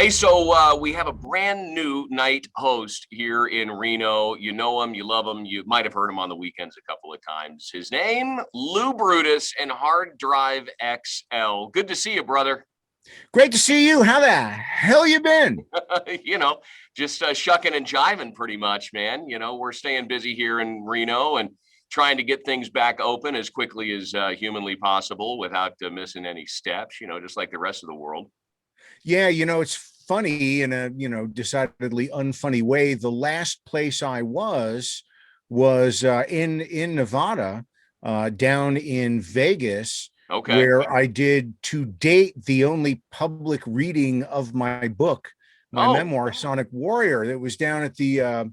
Hey, so we have a brand new night host here in Reno. You know him, you love him. You might have heard him on the weekends a couple of times. His name, Lou Brutus and Hard Drive XL. Good to see you, brother. Great to see you. How the hell you been? you know, just shucking and jiving pretty much, man. We're staying busy here in Reno and trying to get things back open as quickly as humanly possible without missing any steps, just like the rest of the world. Yeah, it's funny in a, decidedly unfunny way. The last place I was in Nevada, down in Vegas, Okay. where I did to date the only public reading of my book, my Oh, memoir, Sonic Warrior, that was down at the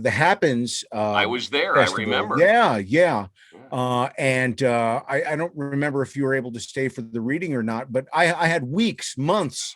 Happens I was there. I festival. remember. Yeah, yeah. Yeah. I don't remember if you were able to stay for the reading or not, but I had weeks, months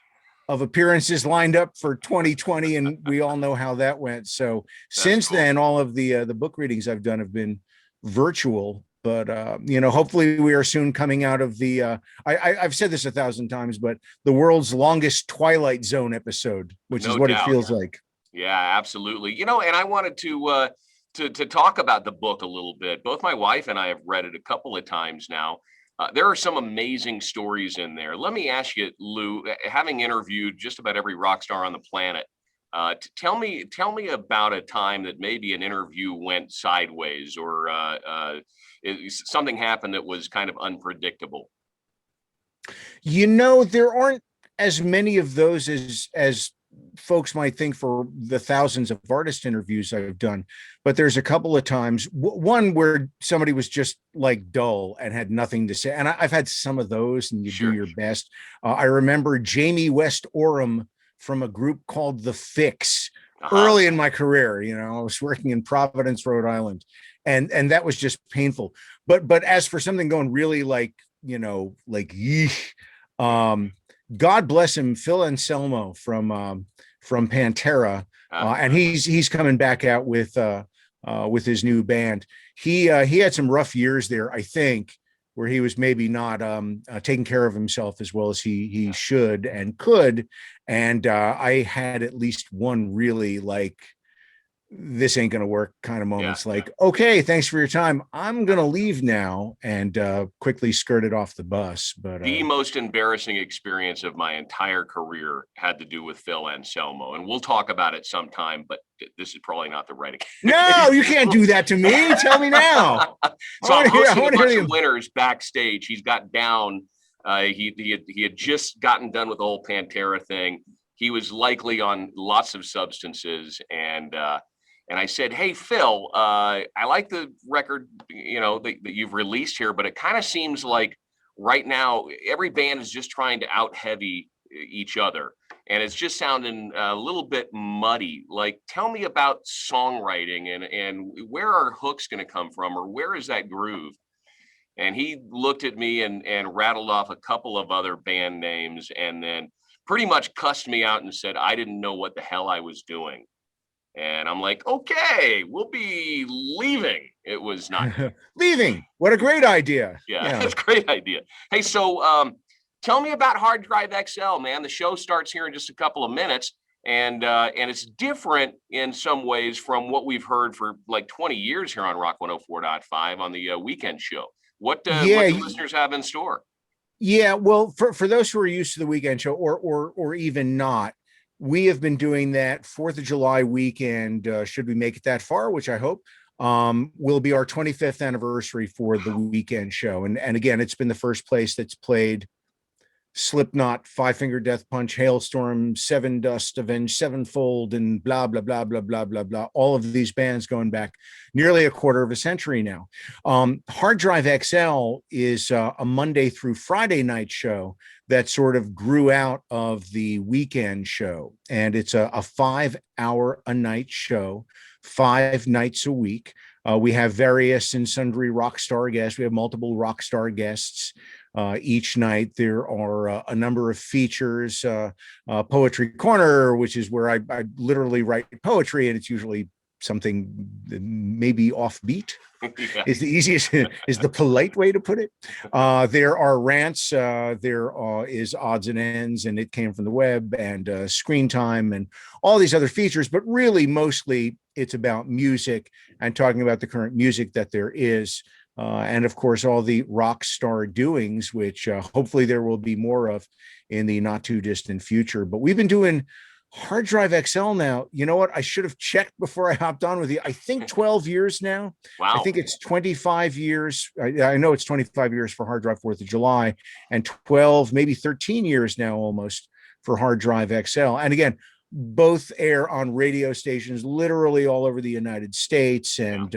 of appearances lined up for 2020, and we all know how that went. So That's since cool. then, all of the book readings I've done have been virtual. But hopefully we are soon coming out of the. I've said this 1,000 times, but the world's longest Twilight Zone episode, which is No what it doubt. feels like. Yeah, absolutely. And I wanted to talk about the book a little bit. Both my wife and I have read it a couple of times now. There are some amazing stories in there. Let me ask you, Lou, having interviewed just about every rock star on the planet, tell me about a time that maybe an interview went sideways or something happened that was kind of unpredictable. There aren't as many of those as folks might think for the thousands of artist interviews I've done, but there's a couple of times, one where somebody was just like dull and had nothing to say, and I've had some of those, and you do Sure. your best. I remember Jamie West Oram from a group called The Fix Uh-huh. early in my career. I was working in Providence, Rhode Island, and that was just painful. But as for something going really like, like yeesh, um God bless him, Phil Anselmo from Pantera, Uh, and he's coming back out with his new band. He had some rough years there, I think, where he was maybe not taking care of himself as well as he should and could. And I had at least one really like, this ain't going to work kind of yeah. moments, like, okay, thanks for your time, I'm going to leave now, and quickly skirted off the bus. But The most embarrassing experience of my entire career had to do with Phil Anselmo, and we'll talk about it sometime, but this is probably not the right no, you can't do that to me. Tell me now. So I'm I hosting a want to hear bunch of the. winners backstage. He's got down. He had just gotten done with the whole Pantera thing. He was likely on lots of substances, and I said, "Hey, Phil, I like the record, that you've released here, but it kind of seems like right now every band is just trying to out heavy each other, and it's just sounding a little bit muddy. Like, tell me about songwriting and where are hooks going to come from, or where is that groove?" And he looked at me and rattled off a couple of other band names, and then pretty much cussed me out and said I didn't know what the hell I was doing. And I'm like, okay, we'll be leaving. It was not good. Leaving. What a great idea. Yeah, Yeah. that's a great idea. Hey, so tell me about Hard Drive XL, man. The show starts here in just a couple of minutes, and it's different in some ways from what we've heard for like 20 years here on Rock 104.5 on the weekend show. What Yeah. do listeners have in store? Yeah. Well, for those who are used to the weekend show, or even not, we have been doing that 4th of July weekend. Should we make it that far, which I hope, will be our 25th anniversary for the weekend show. And again, it's been the first place that's played Slipknot, Five Finger Death Punch, Hailstorm, Seven Dust, Avenged Sevenfold, and blah, blah, blah, blah, blah, blah, blah. All of these bands going back nearly a quarter of a century now. Hard Drive XL is a Monday through Friday night show that sort of grew out of the weekend show. And it's a 5 hour a night show, 5 nights a week. We have various and sundry rock star guests. We have multiple rock star guests. Each night there are a number of features, Poetry Corner, which is where I literally write poetry, and it's usually something maybe offbeat. Yeah. Is the easiest, is the polite way to put it. There are rants, there is odds and ends, and it came from the web, and screen time and all these other features, but really mostly it's about music and talking about the current music that there is. And of course, all the rock star doings, which hopefully there will be more of in the not too distant future. But we've been doing Hard Drive XL now. You know what? I should have checked before I hopped on with you. I think 12 years now. I Wow. think it's 25 years. I know it's 25 years for Hard Drive 4th of July, and 12, maybe 13 years now almost for Hard Drive XL. And again, both air on radio stations literally all over the United States. And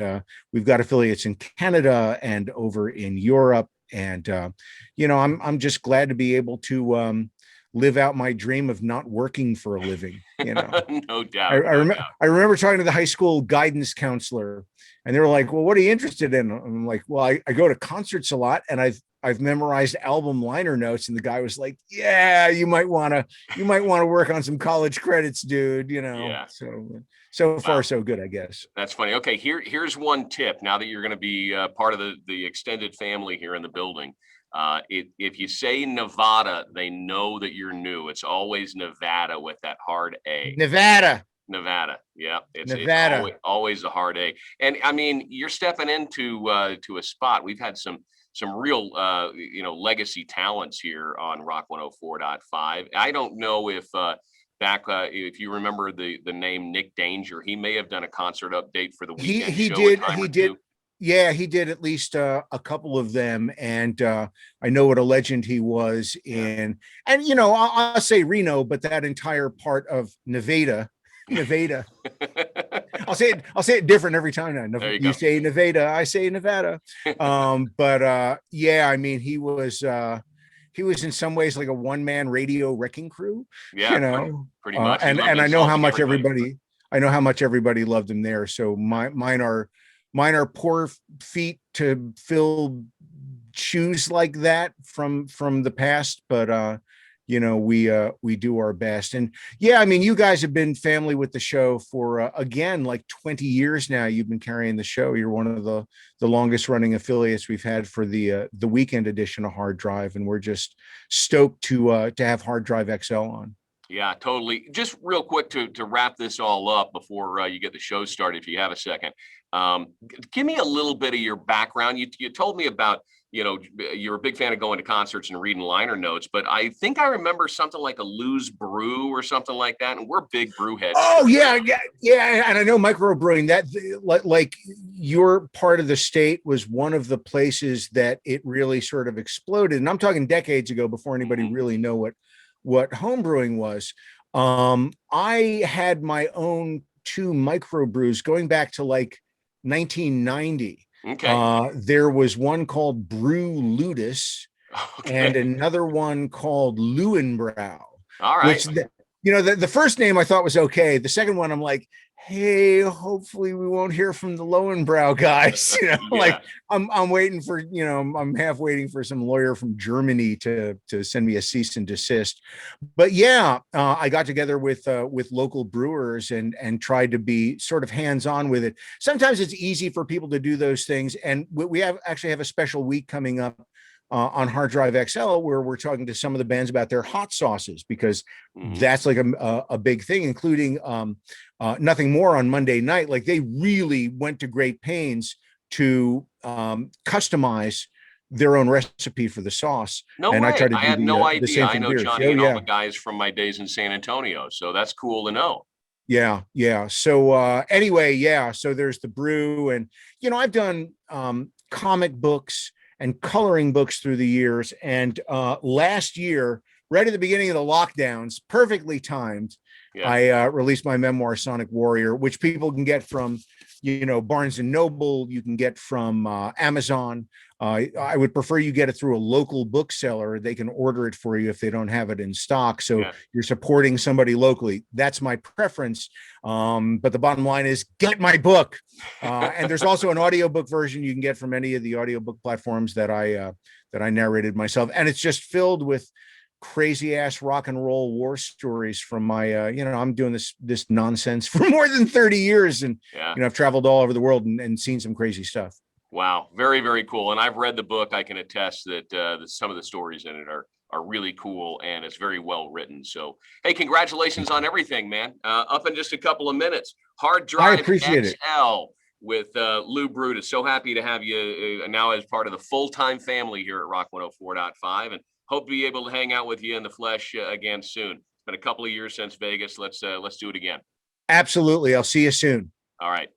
we've got affiliates in Canada and over in Europe. And, I'm just glad to be able to live out my dream of not working for a living. No doubt. I remember talking to the high school guidance counselor, and they were like, "Well, what are you interested in?" I'm like, "Well, I go to concerts a lot, and I've memorized album liner notes." And the guy was like, "Yeah, you might want to work on some college credits, dude." Yeah. So far so good, I guess. That's funny. Okay, here's one tip. Now that you're going to be part of the extended family here in the building, if you say Nevada, they know that you're new. It's always Nevada with that hard A. Nevada. Yeah, it's always a hard A. And I mean, you're stepping into to a spot. We've had some real legacy talents here on Rock 104.5. I don't know if back if you remember the name Nick Danger, he may have done a concert update for the weekend he show. He did. Yeah, he did at least a couple of them, and I know what a legend he was in. And I'll say Reno, but that entire part of Nevada. I'll say it different every time now. You say Nevada, I say Nevada. But yeah, I mean, he was in some ways like a one-man radio wrecking crew. Yeah, pretty much. And I know how much everybody loved him there. So mine are poor feet to fill shoes like that from the past, but we do our best. And yeah, I mean, you guys have been family with the show for again like 20 years now. You've been carrying the show. You're one of the longest running affiliates we've had for the weekend edition of Hard Drive, and we're just stoked to have Hard Drive XL on. Yeah, totally. Just real quick to wrap this all up before you get the show started, if you have a second. Give me a little bit of your background. You told me about, you're a big fan of going to concerts and reading liner notes, but I think I remember something like a Lou's Brew or something like that. And we're big brew heads. Oh yeah. And I know microbrewing, that like your part of the state was one of the places that it really sort of exploded. And I'm talking decades ago, before anybody really know what home brewing was. I had my own 2 microbrews going back to like 1990. Okay. There was one called Brew Brutus, and another one called Leuenbrow. All right. Which the first name I thought was okay. The second one, I'm like, hey, hopefully we won't hear from the Lowenbrow guys. Like I'm waiting for, I'm half waiting for some lawyer from Germany to send me a cease and desist. But yeah, I got together with local brewers and tried to be sort of hands-on with it. Sometimes it's easy for people to do those things. And we actually have a special week coming up on Hard Drive XL, where we're talking to some of the bands about their hot sauces, because that's like a big thing, including Nothing More on Monday night. Like, they really went to great pains to customize their own recipe for the sauce. No and way. I tried to I had no idea. I know beers. Johnny and all the guys from my days in San Antonio, so that's cool to know. Yeah. So anyway, so there's the brew, and I've done comic books and coloring books through the years. And last year, right at the beginning of the lockdowns, perfectly timed, I released my memoir, Sonic Warrior, which people can get from, Barnes and Noble. You can get from Amazon. I would prefer you get it through a local bookseller. They can order it for you if they don't have it in stock. So you're supporting somebody locally. That's my preference. But the bottom line is, get my book. And there's also an audiobook version you can get from any of the audiobook platforms that I narrated myself. And it's just filled with crazy ass rock and roll war stories from my, I'm doing this nonsense for more than 30 years. And, Yeah. I've traveled all over the world and seen some crazy stuff. Wow. Very, very cool. And I've read the book. I can attest that some of the stories in it are really cool, and it's very well written. So, hey, congratulations on everything, man. Up in just a couple of minutes. Hard I Drive appreciate it. XL with Lou Brutus. So happy to have you now as part of the full-time family here at Rock 104.5, and hope to be able to hang out with you in the flesh again soon. It's been a couple of years since Vegas. Let's do it again. Absolutely. I'll see you soon. All right.